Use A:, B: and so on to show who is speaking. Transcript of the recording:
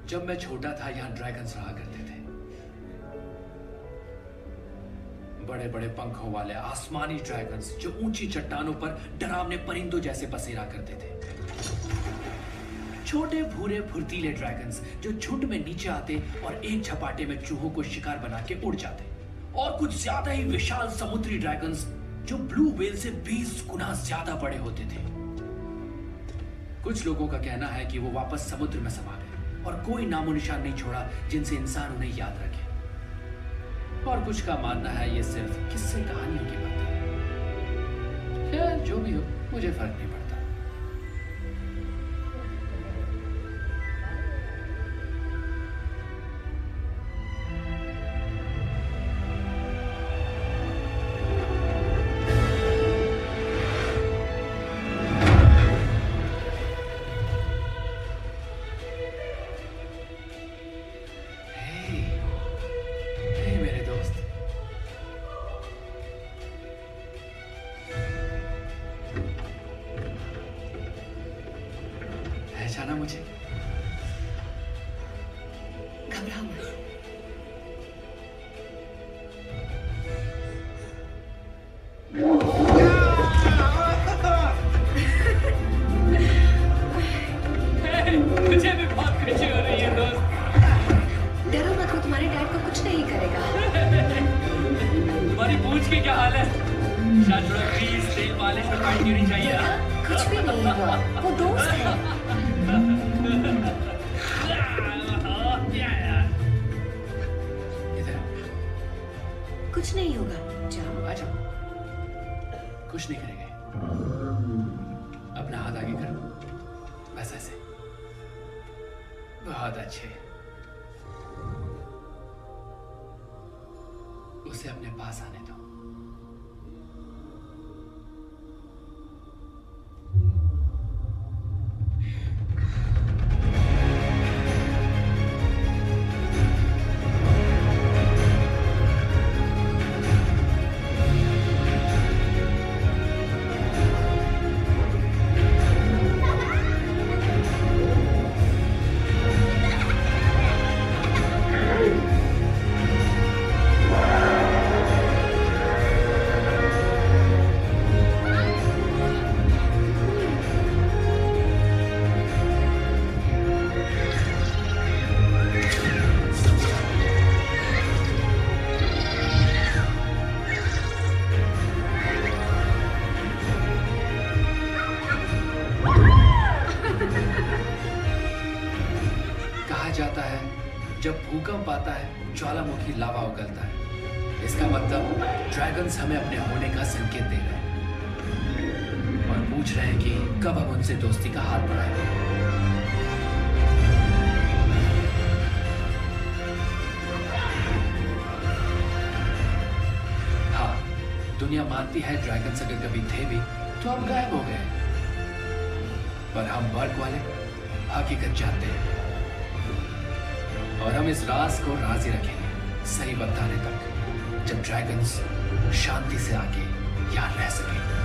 A: जब मैं छोटा था यहाँ ड्रैगन्स रहा करते थे। बड़े बड़े पंखों वाले आसमानी ड्रैगन्स जो ऊंची चट्टानों पर डरावने परिंदों जैसे बसेरा करते थे। छोटे भूरे फुर्तीले ड्रैगन्स जो झुंड में नीचे आते और एक झपाटे में चूहों को शिकार बना के उड़ जाते। और कुछ ज्यादा ही विशाल समुद्री ड्रैगन्स जो ब्लू व्हेल से 20 गुना ज्यादा बड़े होते थे। कुछ लोगों का कहना है कि वो वापस समुद्र में समा गए और कोई नामो निशान नहीं छोड़ा जिनसे इंसान उन्हें याद रखे। और कुछ का मानना है ये सिर्फ किस्से कहानियों की बातें हैं। खैर जो भी हो, मुझे फर्क नहीं पड़ता। पहचाना मुझे?
B: घबराओ मत।
C: मुझे भी बहुत खुशी हो रही है दोस्त।
B: डरो मत, वो तुम्हारे डैड को कुछ नहीं करेगा।
C: तुम्हारी पूंछ की क्या हाल है? शायद थोड़ा ग्रीस तेल मालिश में काटनी होनी चाहिए ना?
B: कुछ भी नहीं हुआ, वो दोस्त है। कुछ नहीं होगा, जाओ।
A: आ जाओ। कुछ नहीं करेंगे। अपना हाथ आगे करो, बस ऐसे। बहुत अच्छे। उसे अपने पास आने दो। जाता है जब भूकंप आता है, ज्वालामुखी लावा उगलता है। इसका मतलब ड्रैगन्स हमें अपने होने का संकेत दे रहे हैं और पूछ रहे हैं कि कब हम उनसे दोस्ती का हाथ बढ़ाएं। हाँ, दुनिया मानती है ड्रैगन्स अगर कभी थे भी तो अब गायब हो गए, पर हम बर्क वाले हकीकत जानते हैं और हम इस राज को राज ही रखेंगे सही वक्त आने तक, जब ड्रैगन्स शांति से आके यहाँ रह सके।